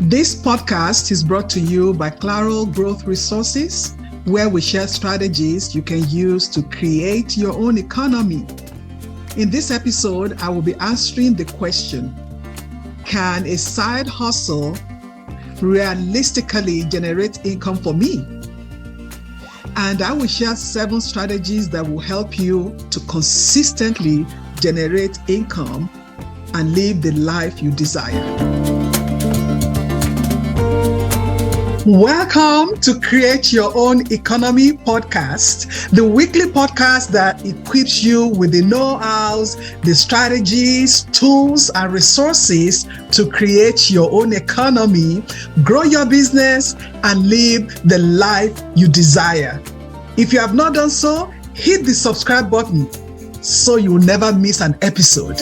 This podcast is brought to you by Claro Growth Resources, where we share strategies you can use to create your own economy. In this episode, I will be answering the question, can a side hustle realistically generate income for me? And I will share 7 strategies that will help you to consistently generate income and live the life you desire. Welcome to Create Your Own Economy podcast, the weekly podcast that equips you with the know-hows, the strategies, tools, and resources to create your own economy, grow your business, and live the life you desire. If you have not done so, hit the subscribe button so you will never miss an episode.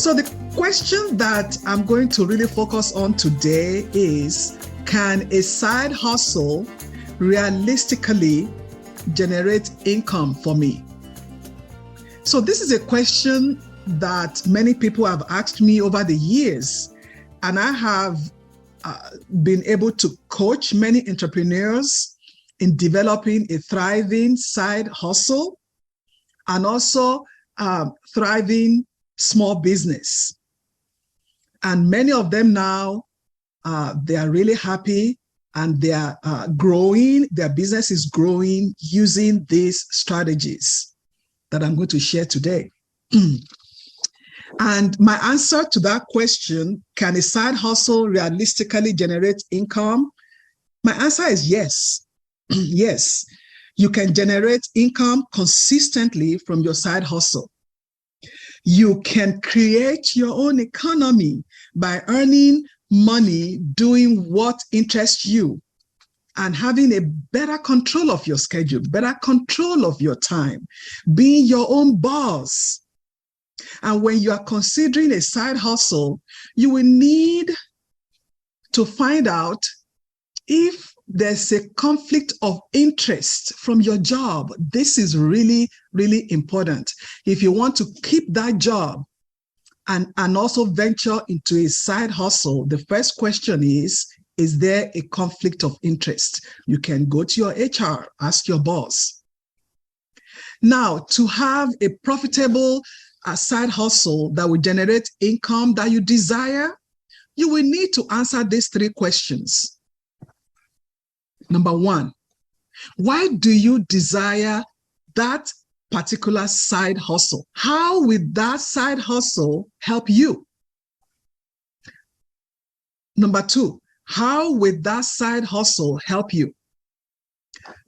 So the question that I'm going to really focus on today is, can a side hustle realistically generate income for me? So this is a question that many people have asked me over the years, and I have been able to coach many entrepreneurs in developing a thriving side hustle and also thriving small business. And many of them now, they are really happy and they are growing. Their business is growing using these strategies that I'm going to share today. And my answer to that question, can a side hustle realistically generate income? My answer is yes. Yes, you can generate income consistently from your side hustle. You can create your own economy by earning money, doing what interests you, and having a better control of your schedule, better control of your time, being your own boss. And when you are considering a side hustle, you will need to find out if there's a conflict of interest from your job. This is really, really important. If you want to keep that job and also venture into a side hustle, the first question is there a conflict of interest? You can go to your HR, ask your boss. Now, to have a profitable side hustle that will generate income that you desire, you will need to answer these 3 questions. Number 1, why do you desire that particular side hustle? How will that side hustle help you? Number 2, how will that side hustle help you?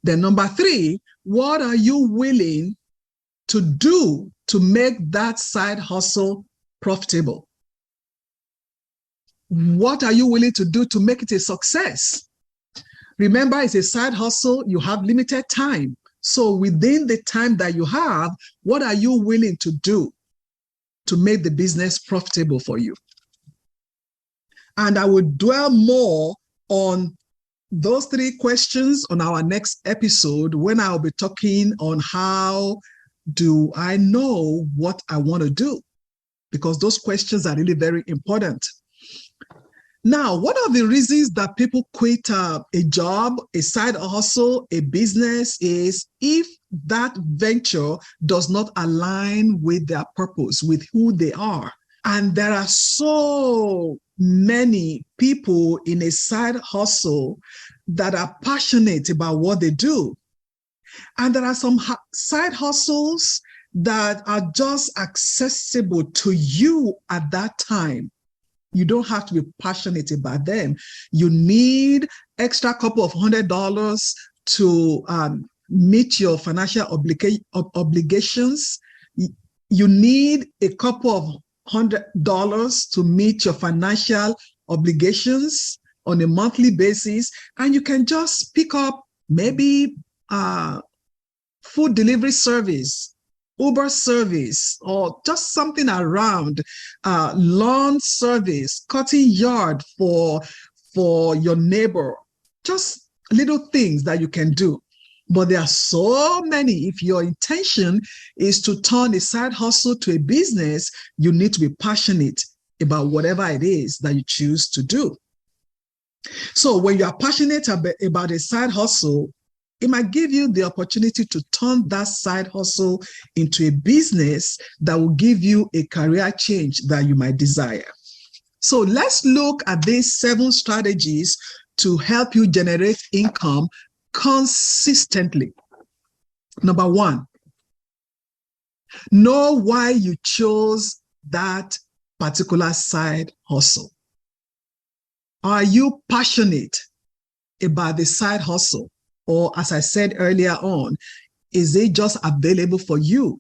Then number 3, what are you willing to do to make that side hustle profitable? What are you willing to do to make it a success? Remember, it's a side hustle, you have limited time. So within the time that you have, what are you willing to do to make the business profitable for you? And I will dwell more on those 3 questions on our next episode when I'll be talking on how do I know what I want to do, because those questions are really very important. Now, what are the reasons that people quit a job, a side hustle, a business is if that venture does not align with their purpose, with who they are. And there are so many people in a side hustle that are passionate about what they do. And there are some side hustles that are just accessible to you at that time. You don't have to be passionate about them. You need extra couple of $100 to meet your financial obligations. You need a couple of $100 to meet your financial obligations on a monthly basis. And you can just pick up maybe food delivery service, Uber service, or just something around, lawn service, cutting yard for your neighbor, just little things that you can do. But there are so many. If your intention is to turn a side hustle to a business, you need to be passionate about whatever it is that you choose to do. So when you are passionate about a side hustle, it might give you the opportunity to turn that side hustle into a business that will give you a career change that you might desire. So let's look at these 7 strategies to help you generate income consistently. Number 1, know why you chose that particular side hustle. Are you passionate about the side hustle? Or as I said earlier on, is it just available for you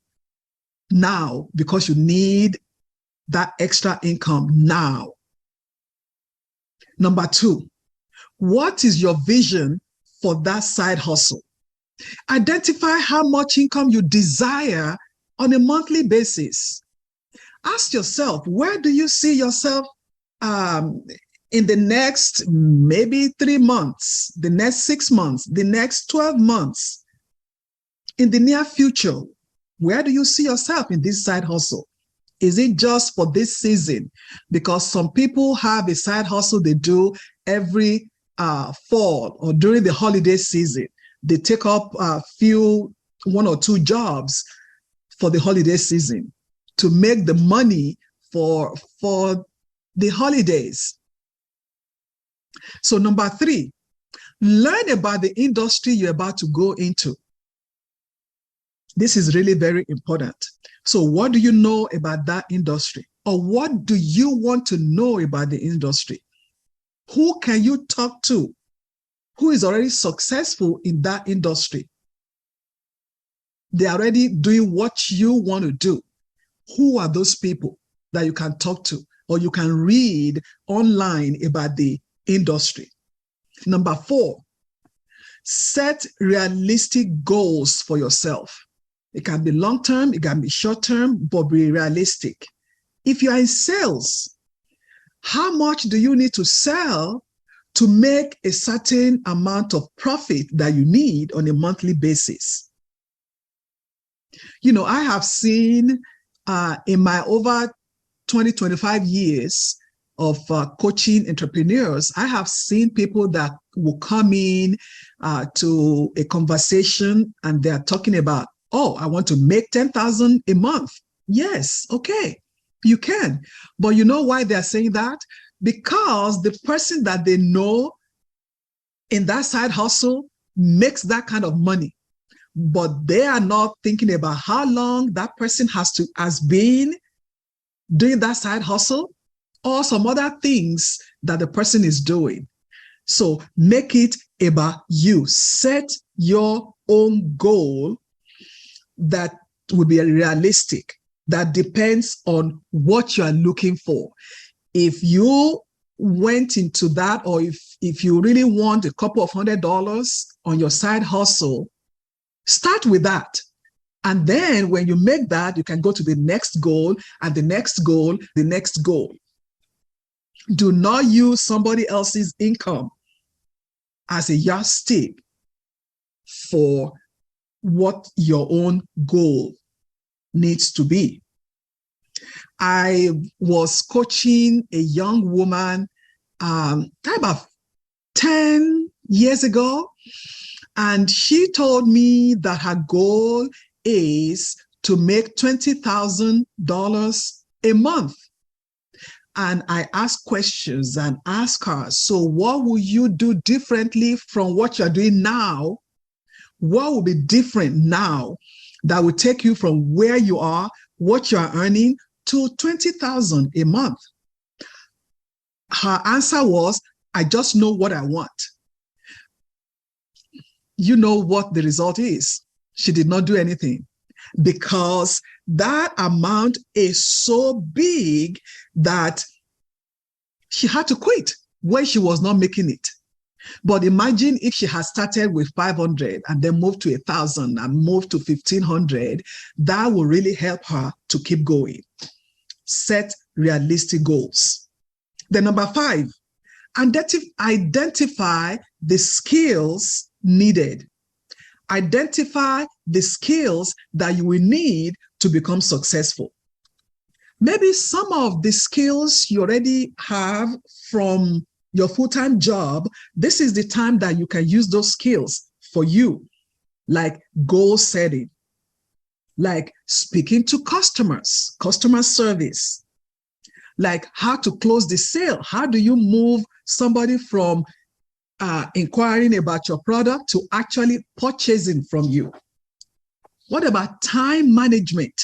now because you need that extra income now? Number 2, what is your vision for that side hustle? Identify how much income you desire on a monthly basis. Ask yourself, where do you see yourself in the next maybe 3 months, the next 6 months, the next 12 months, in the near future? Where do you see yourself in this side hustle? Is it just for this season? Because some people have a side hustle they do every fall or during the holiday season. They take up 1 or 2 jobs for the holiday season to make the money for the holidays. So number 3, learn about the industry you're about to go into. This is really very important. So what do you know about that industry? Or what do you want to know about the industry? Who can you talk to who is already successful in that industry? They're already doing what you want to do. Who are those people that you can talk to or you can read online about the industry? Number 4, set realistic goals for yourself. It can be long-term, it can be short-term, but be realistic. If you are in sales, how much do you need to sell to make a certain amount of profit that you need on a monthly basis? You know, I have seen in my over 20, 25 years of coaching entrepreneurs, I have seen people that will come in to a conversation and they're talking about, oh, I want to make 10,000 a month. Yes, okay, you can. But you know why they're saying that? Because the person that they know in that side hustle makes that kind of money. But they are not thinking about how long that person has been doing that side hustle or some other things that the person is doing. So make it about you. Set your own goal that will be realistic, that depends on what you are looking for. If you went into that, or if you really want a couple of $100 on your side hustle, start with that. And then when you make that, you can go to the next goal and the next goal, the next goal. Do not use somebody else's income as a yardstick for what your own goal needs to be. I was coaching a young woman about 10 years ago, and she told me that her goal is to make $20,000 a month. And I asked questions and asked her, so what will you do differently from what you're doing now? What will be different now that will take you from where you are, what you are earning, to $20,000 a month? Her answer was, I just know what I want. You know what the result is. She did not do anything because that amount is so big that she had to quit when she was not making it. But imagine if she had started with 500 and then moved to 1,000 and moved to 1,500, that will really help her to keep going. Set realistic goals. Then number 5, identify the skills needed. Identify the skills that you will need to become successful. Maybe some of the skills you already have from your full-time job, this is the time that you can use those skills for you, like goal setting, like speaking to customers, customer service, like how to close the sale. How do you move somebody from inquiring about your product to actually purchasing from you? What about time management?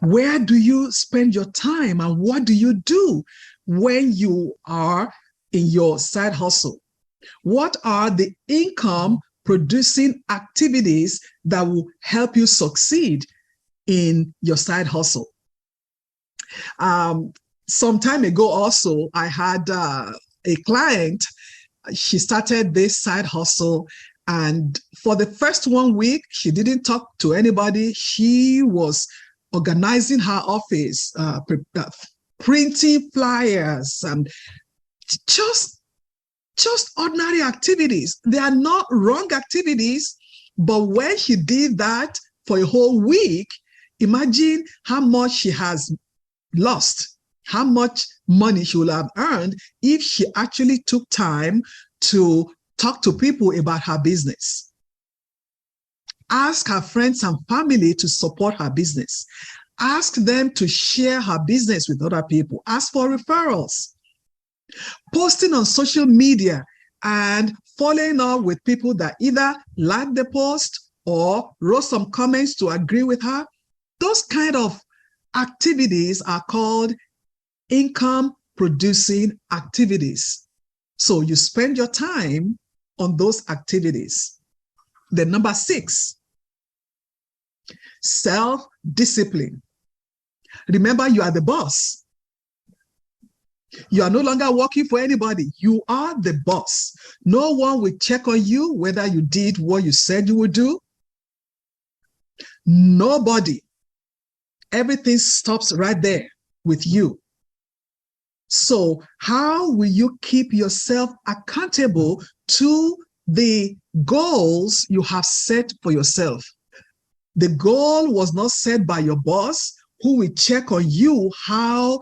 Where do you spend your time and what do you do when you are in your side hustle? What are the income producing activities that will help you succeed in your side hustle? Some time ago also, I had a client. She started this side hustle, and for the first 1 week, she didn't talk to anybody. She was organizing her office, printing flyers, and just ordinary activities. They are not wrong activities, but when she did that for a whole week, imagine how much she has lost, how much money she would have earned if she actually took time to talk to people about her business. Ask her friends and family to support her business. Ask them to share her business with other people. Ask for referrals. Posting on social media and following up with people that either liked the post or wrote some comments to agree with her. Those kind of activities are called income producing activities. So you spend your time on those activities. Then number 6, self-discipline. Remember, you are the boss. You are no longer working for anybody. You are the boss. No one will check on you whether you did what you said you would do. Nobody. Everything stops right there with you. So how will you keep yourself accountable to the goals you have set for yourself? The goal was not set by your boss, who will check on you how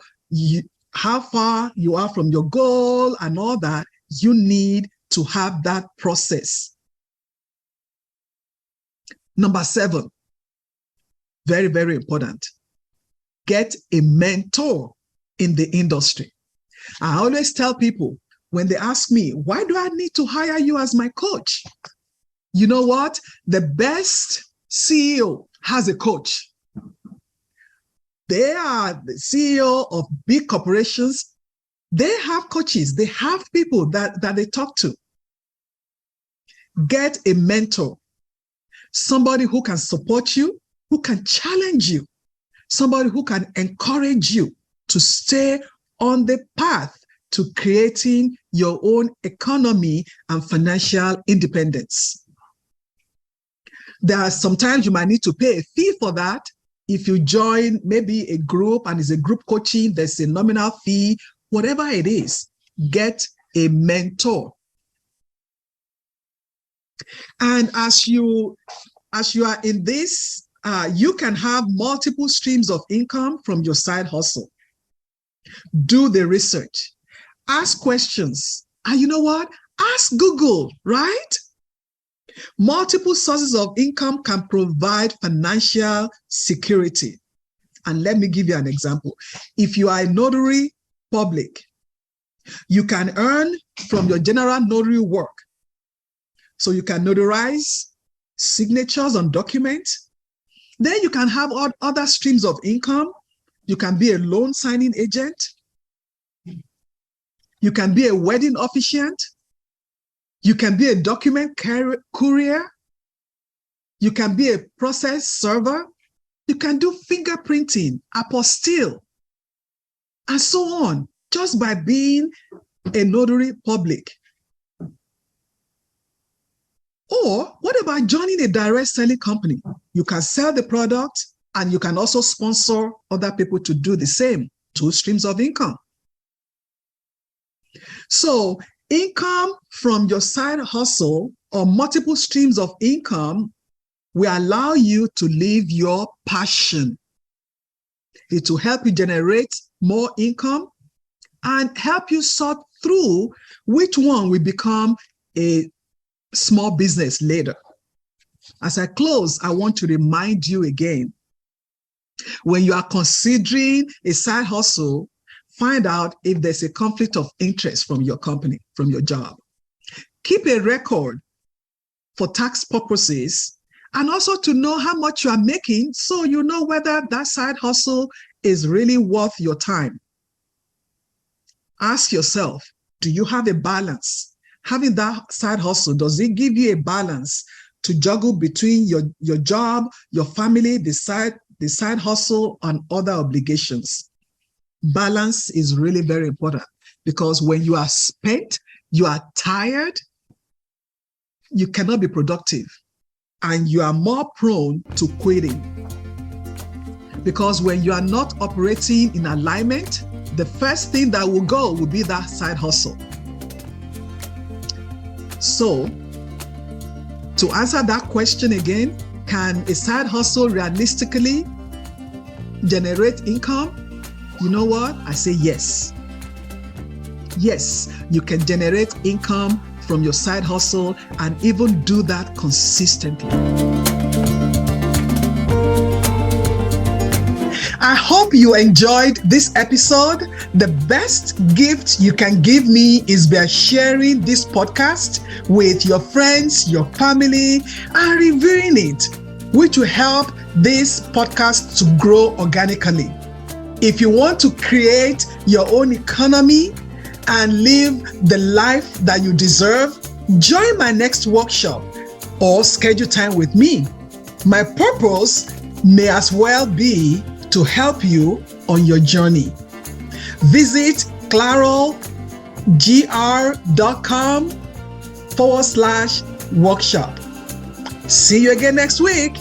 far you are from your goal and all that. You need to have that process. Number 7, very, very important. Get a mentor in the industry. I always tell people when they ask me, why do I need to hire you as my coach? You know what? The best CEO has a coach. They are the CEO of big corporations. They have coaches. They have people that they talk to. Get a mentor, somebody who can support you, who can challenge you, somebody who can encourage you to stay on the path to creating your own economy and financial independence. There are sometimes you might need to pay a fee for that. If you join maybe a group and it's a group coaching, there's a nominal fee, whatever it is, get a mentor. And as you are in this, you can have multiple streams of income from your side hustle. Do the research, ask questions, and you know what? Ask Google, right? Multiple sources of income can provide financial security. And let me give you an example. If you are a notary public, you can earn from your general notary work. So you can notarize signatures on documents. Then you can have other streams of income. You can be a loan signing agent. You can be a wedding officiant. You can be a document courier. You can be a process server. You can do fingerprinting, apostille, and so on, just by being a notary public. Or what about joining a direct selling company? You can sell the product and you can also sponsor other people to do the same. 2 streams of income. So income from your side hustle or multiple streams of income will allow you to live your passion. It will help you generate more income and help you sort through which one will become a small business later. As I close, I want to remind you again, when you are considering a side hustle, find out if there's a conflict of interest from your company, from your job. Keep a record for tax purposes and also to know how much you are making so you know whether that side hustle is really worth your time. Ask yourself, do you have a balance? Having that side hustle, does it give you a balance to juggle between your job, your family, the side hustle, and other obligations? Balance is really very important, because when you are spent, you are tired, you cannot be productive, and you are more prone to quitting. Because when you are not operating in alignment, the first thing that will go will be that side hustle. So, to answer that question again, can a side hustle realistically generate income? You know what? I say yes. Yes, you can generate income from your side hustle and even do that consistently. I hope you enjoyed this episode. The best gift you can give me is by sharing this podcast with your friends, your family, and reviewing it, which will help this podcast to grow organically. If you want to create your own economy and live the life that you deserve, join my next workshop or schedule time with me. My purpose may as well be to help you on your journey. Visit clarolgr.com/workshop. See you again next week.